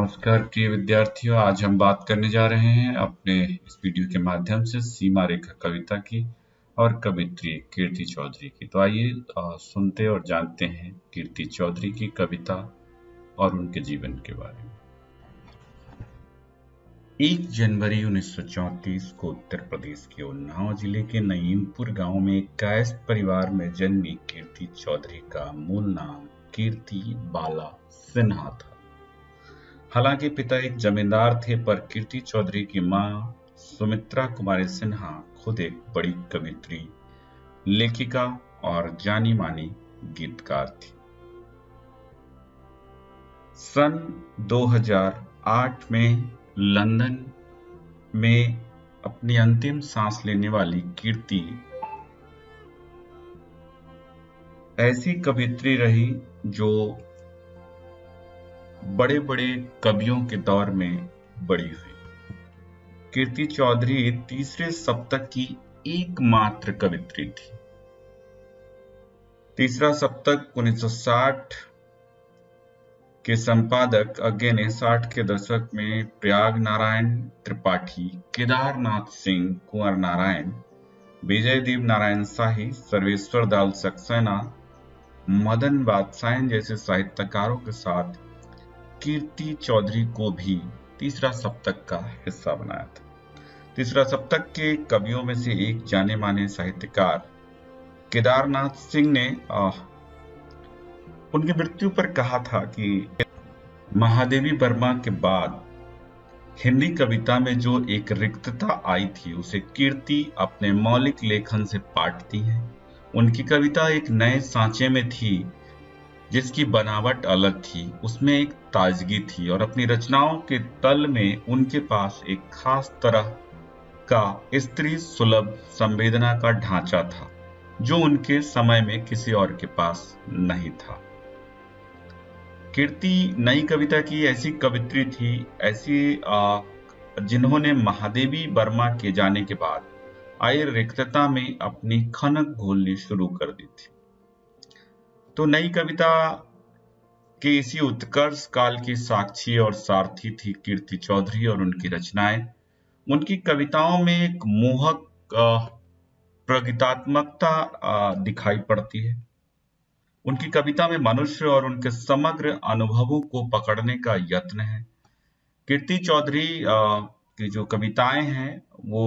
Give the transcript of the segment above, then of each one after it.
नमस्कार प्रिय विद्यार्थियों, आज हम बात करने जा रहे हैं अपने इस वीडियो के माध्यम से सीमा रेखा कविता की और कवित्री कीर्ति चौधरी की। तो आइए सुनते और जानते हैं कीर्ति चौधरी की कविता और उनके जीवन के बारे में। 1 जनवरी 1934 को उत्तर प्रदेश के उन्नाव जिले के नईमपुर गांव में एक कायस्थ परिवार में जन्मी कीर्ति चौधरी का मूल नाम कीर्ति बाला सिन्हा था। हालांकि पिता एक जमींदार थे, पर कीर्ति चौधरी की मां सुमित्रा कुमारी सिन्हा खुद एक बड़ी कवित्री, लेखिका और जानी मानी गीतकार थी। सन 2008 में लंदन में अपनी अंतिम सांस लेने वाली कीर्ति ऐसी कवित्री रही जो बड़े बड़े कवियों के दौर में बड़ी हुई। कीर्ति चौधरी तीसरे शतक की एकमात्र कवित्री थी। तीसरा शतक 1960 के संपादक अज्ञे ने 60 के दशक में प्रयाग नारायण त्रिपाठी, केदारनाथ सिंह, कुंवर नारायण, विजयदेव नारायण शाही, सर्वेश्वर दाल सक्सेना, मदन बादशाह जैसे साहित्यकारों के साथ कीर्ति चौधरी को भी तीसरा शतक का हिस्सा बनाया था। तीसरा शतक के कवियों में से एक जाने माने साहित्यकार केदारनाथ सिंह ने उनकी मृत्यु पर कहा था कि महादेवी वर्मा के बाद हिंदी कविता में जो एक रिक्तता आई थी उसे कीर्ति अपने मौलिक लेखन से पाटती है। उनकी कविता एक नए सांचे में थी जिसकी बनावट अलग थी, उसमें एक ताजगी थी और अपनी रचनाओं के तल में उनके पास एक खास तरह का स्त्री सुलभ संवेदना का ढांचा था जो उनके समय में किसी और के पास नहीं था। कीर्ति नई कविता की ऐसी कवित्री थी, ऐसी जिन्होंने महादेवी वर्मा के जाने के बाद आए रिक्तता में अपनी खनक घोलनी शुरू कर दी थी। तो नई कविता के इसी उत्कर्ष काल की साक्षी और सारथी थी कीर्ति चौधरी और उनकी रचनाएं। उनकी कविताओं में एक मोहक प्रगीतात्मकता दिखाई पड़ती है। उनकी कविता में मनुष्य और उनके समग्र अनुभवों को पकड़ने का यत्न है। कीर्ति चौधरी की जो कविताएं हैं वो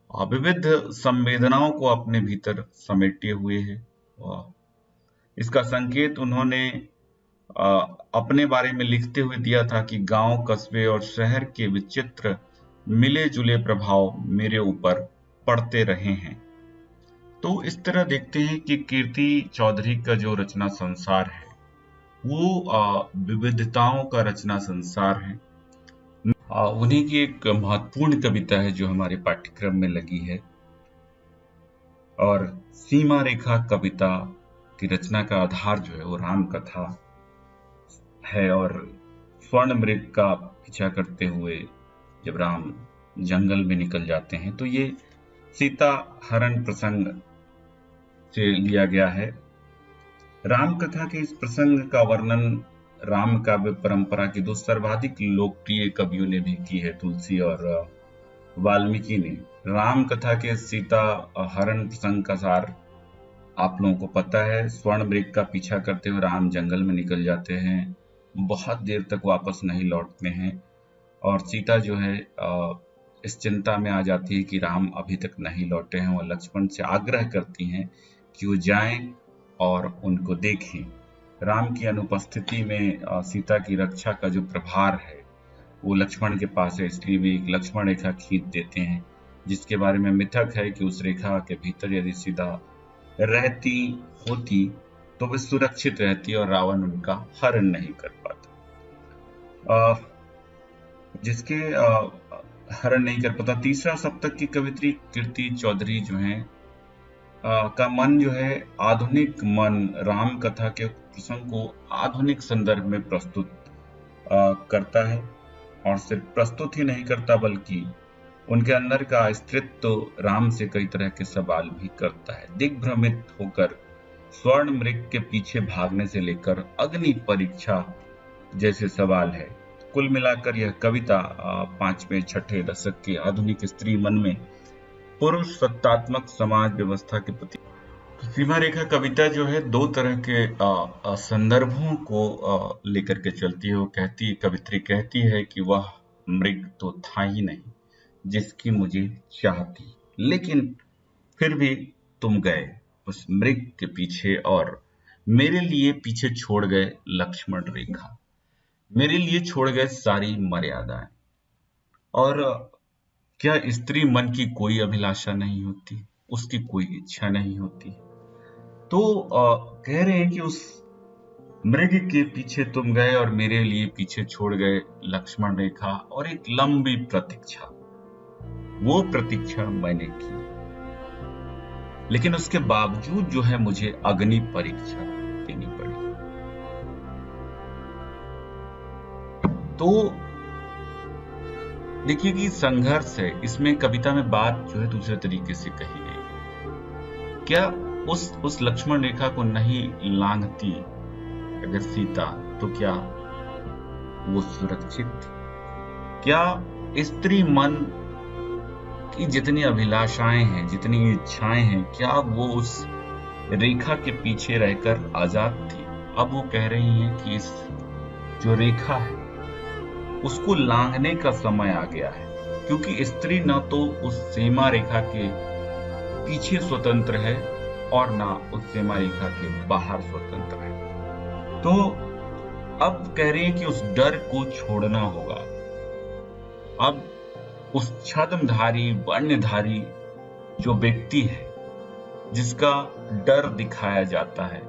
विविध संवेदनाओं को अपने भीतर समेटे हुए है। इसका संकेत उन्होंने अपने बारे में लिखते हुए दिया था कि गांव, कस्बे और शहर के विचित्र मिले जुले प्रभाव मेरे ऊपर पड़ते रहे हैं। तो इस तरह देखते हैं कि कीर्ति चौधरी का जो रचना संसार है वो विविधताओं का रचना संसार है। उन्हीं की एक महत्वपूर्ण कविता है जो हमारे पाठ्यक्रम में लगी है और सीमा रेखा कविता की रचना का आधार जो है वो राम कथा है। और स्वर्ण मृग का पीछा करते हुए जब राम जंगल में निकल जाते हैं तो ये सीता हरण प्रसंग से लिया गया है। राम कथा के इस प्रसंग का वर्णन राम काव्य परंपरा की दो सर्वाधिक लोकप्रिय कवियों ने भी की है, तुलसी और वाल्मीकि ने। राम कथा के सीता हरण प्रसंग का सार आप लोगों को पता है। स्वर्ण मृग का पीछा करते हुए राम जंगल में निकल जाते हैं, बहुत देर तक वापस नहीं लौटते हैं और सीता जो है इस चिंता में आ जाती है कि राम अभी तक नहीं लौटे हैं। और लक्ष्मण से आग्रह करती हैं कि वो जाएं और उनको देखें। राम की अनुपस्थिति में सीता की रक्षा का जो प्रभार है वो लक्ष्मण के पास है, इसलिए वे एक लक्ष्मण रेखा खींच देते हैं जिसके बारे में मिथक है कि उस रेखा के भीतर यदि सीता रहती होती तो वे सुरक्षित रहती और रावण उनका हरण नहीं कर पाता। जिसके हरण नहीं कर पाता। तीसरा शतक की कवित्री कीर्ति चौधरी जो है का मन जो है आधुनिक मन राम कथा के प्रसंग को आधुनिक संदर्भ में प्रस्तुत करता है और सिर्फ प्रस्तुत ही नहीं करता बल्कि उनके अंदर का अस्तित्व राम से कई तरह के सवाल भी करता है। दिग्भ्रमित होकर स्वर्ण मृग के पीछे भागने से लेकर अग्नि परीक्षा जैसे सवाल है कुल मिलाकर यह कविता पांचवें छठे दशक के आधुनिक स्त्री मन में पुरुष सत्तात्मक समाज व्यवस्था के प्रति। सीमा रेखा कविता जो है दो तरह के संदर्भों को लेकर के चलती है। वो कहती है, कवित्री कहती है कि वह मृग तो था ही नहीं जिसकी मुझे चाह थी, लेकिन फिर भी तुम गए उस मृग के पीछे और मेरे लिए पीछे छोड़ गए लक्ष्मण रेखा, मेरे लिए छोड़ गए सारी मर्यादाएं। और क्या स्त्री मन की कोई अभिलाषा नहीं होती, उसकी कोई इच्छा नहीं होती? तो कह रहे हैं कि उस मृग के पीछे तुम गए और मेरे लिए पीछे छोड़ गए लक्ष्मण रेखा, और एक लंबी प्रतीक्षा, वो प्रतीक्षा मैंने की, लेकिन उसके बावजूद जो है मुझे अग्नि परीक्षा देनी पड़ी। तो देखिए कि संघर्ष है इसमें, कविता में बात जो है दूसरे तरीके से कही गई। क्या उस लक्ष्मण रेखा को नहीं लांघती अगर सीता, तो क्या वो सुरक्षित? क्या स्त्री मन की जितनी अभिलाषाएं हैं, जितनी इच्छाएं हैं, क्या वो उस रेखा के पीछे रहकर आजाद थी? अब वो कह रही हैं कि इस जो रेखा है उसको लांघने का समय आ गया है, क्योंकि स्त्री न तो उस सीमा रेखा के पीछे स्वतंत्र है और ना उस सीमा रेखा के बाहर स्वतंत्र है। तो अब कह रही है कि उस डर को छोड़ना होगा। अब उस छद्मधारी वर्णधारी जो व्यक्ति है जिसका डर दिखाया जाता है,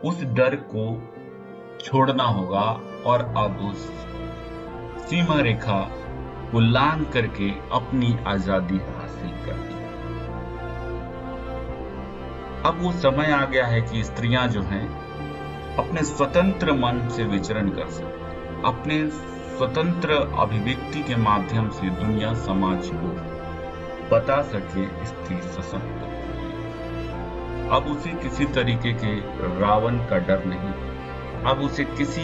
उस डर को छोड़ना होगा और अब उस सीमा रेखा को लांघ करके अपनी आजादी हासिल करनी। अब वो समय आ गया है कि स्त्रियां जो हैं अपने स्वतंत्र मन से विचरण कर सके, अपने स्वतंत्र अभिव्यक्ति के माध्यम से दुनिया समाज को बता सके स्त्री सशक्त हुई। अब उसे किसी तरीके के रावण का डर नहीं, अब उसे किसी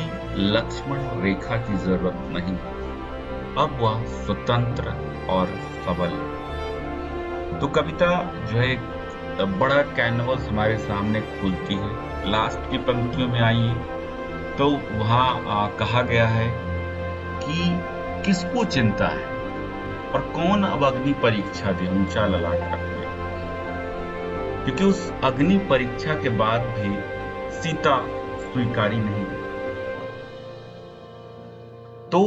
लक्ष्मण रेखा की जरूरत नहीं, अब वह स्वतंत्र और सबल है। तो कविता जो है बड़ा कैनवस हमारे सामने खुलती है। लास्ट की पंक्तियों में आइए तो वहां कहा गया है कि किसको चिंता है और कौन अब अग्नि परीक्षा दे ऊंचा ललाट रखे, क्योंकि उस अग्नि परीक्षा के बाद भी सीता स्वीकारी नहीं। तो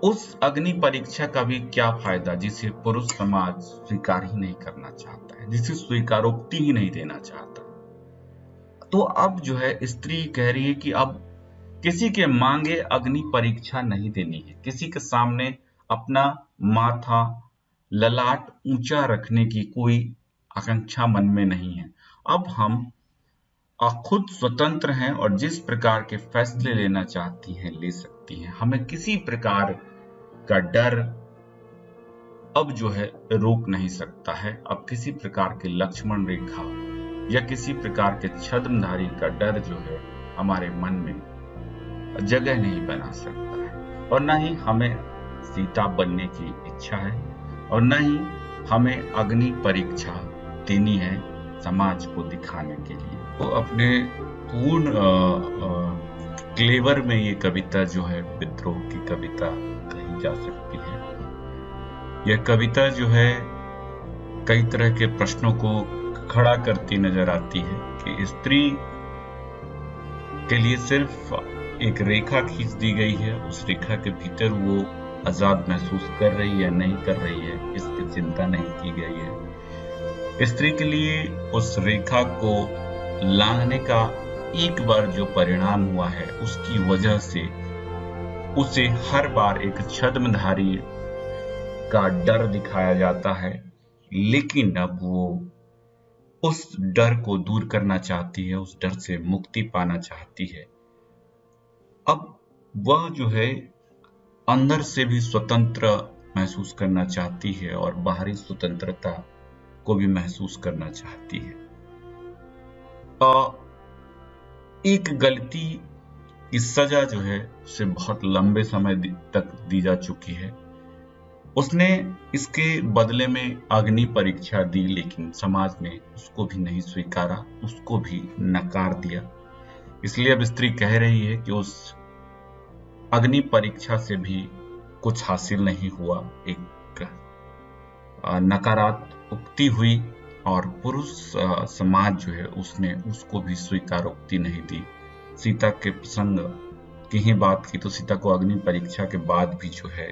उस अग्नि परीक्षा का भी क्या फायदा जिसे पुरुष समाज स्वीकार ही नहीं करना चाहता है, जिसे स्वीकारोक्ति ही नहीं देना चाहता। तो अब जो है स्त्री कह रही है कि अब किसी के मांगे अग्नि परीक्षा नहीं देनी है, किसी के सामने अपना माथा ललाट ऊंचा रखने की कोई आकांक्षा मन में नहीं है। अब हम खुद स्वतंत्र हैं और जिस प्रकार के फैसले लेना चाहती हैं ले सकती हैं। हमें किसी प्रकार का डर अब जो है रोक नहीं सकता है। अब किसी प्रकार के लक्ष्मण रेखा या किसी प्रकार के छद्मधारी का डर जो है हमारे मन में जगह नहीं बना सकता है, और न ही हमें सीता बनने की इच्छा है और न ही हमें अग्नि परीक्षा देनी है समाज को दिखाने के लिए। तो अपने पूर्ण क्लेवर में ये कविता जो है विद्रोह की कविता कही जा सकती है। यह कविता जो है कई तरह के प्रश्नों को खड़ा करती नजर आती है कि स्त्री के लिए सिर्फ एक रेखा खींच दी गई है, उस रेखा के भीतर वो आजाद महसूस कर रही है नहीं कर रही है इसकी चिंता नहीं की गई है। स्त्री के लिए उस रेखा को लांघने का एक बार जो परिणाम हुआ है उसकी वजह से उसे हर बार एक छद्मधारी का डर दिखाया जाता है, लेकिन अब वो उस डर को दूर करना चाहती है, उस डर से मुक्ति पाना चाहती है। अब वह जो है अंदर से भी स्वतंत्र महसूस करना चाहती है और बाहरी स्वतंत्रता को भी महसूस करना चाहती है। एक गलती की सजा जो है उसे बहुत लंबे समय तक दी जा चुकी है। उसने इसके बदले में अग्नि परीक्षा दी, लेकिन समाज ने उसको भी नहीं स्वीकारा, उसको भी नकार दिया। इसलिए अब स्त्री कह रही है कि उस अग्नि परीक्षा से भी कुछ हासिल नहीं हुआ। एक नकारात्मकता हुई और पुरुष समाज जो है उसने उसको भी स्वीकारोक्ति नहीं दी। सीता के प्रसंग की ही बात की तो सीता को अग्नि परीक्षा के बाद भी जो है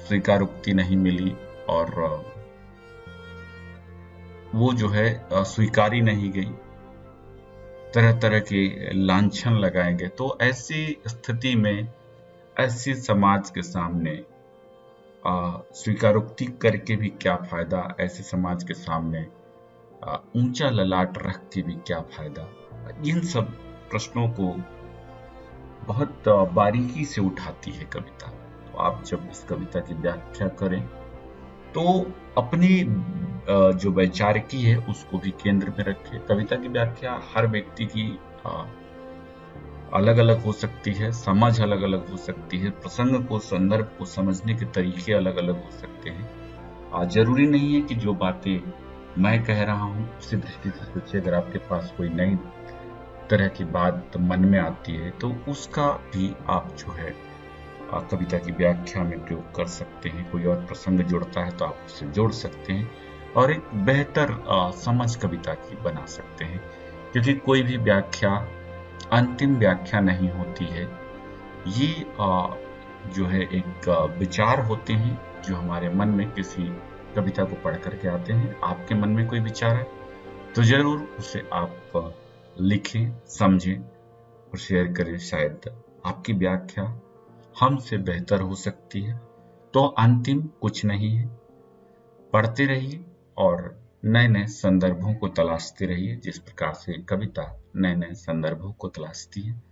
स्वीकारोक्ति नहीं मिली और वो जो है स्वीकारी नहीं गई, तरह तरह के लांछन लगाए गए। तो ऐसी स्थिति में ऐसे समाज के सामने स्वीकारोक्ति करके भी क्या फायदा, ऐसे समाज के सामने ऊंचा ललाट रख के भी क्या फायदा। इन सब प्रश्नों को बहुत बारीकी से उठाती है कविता। तो आप जब इस कविता की व्याख्या करें तो अपनी जो वैचारिकी है उसको भी केंद्र में रखें। कविता की व्याख्या हर व्यक्ति की अलग अलग हो सकती है, समझ अलग अलग हो सकती है, प्रसंग को, संदर्भ को समझने के तरीके अलग अलग हो सकते हैं। जरूरी नहीं है कि जो बातें मैं कह रहा हूं उसी दृष्टि से सोचिए। अगर आपके पास कोई नई तरह की बात मन में आती है तो उसका भी आप जो है कविता की व्याख्या में प्रयोग कर सकते हैं। कोई और प्रसंग जुड़ता है तो आप उससे जोड़ सकते हैं और एक बेहतर समझ कविता की बना सकते हैं, क्योंकि कोई भी व्याख्या अंतिम व्याख्या नहीं होती है। ये जो है एक विचार होते हैं जो हमारे मन में किसी कविता को पढ़ करके आते हैं। आपके मन में कोई विचार है तो जरूर उसे आप लिखें, समझें और शेयर करें। शायद आपकी व्याख्या हमसे बेहतर हो सकती है। तो अंतिम कुछ नहीं है, पढ़ते रहिए और नए नए संदर्भों को तलाशते रहिए, जिस प्रकार से कविता नए नए संदर्भों को तलाशती है।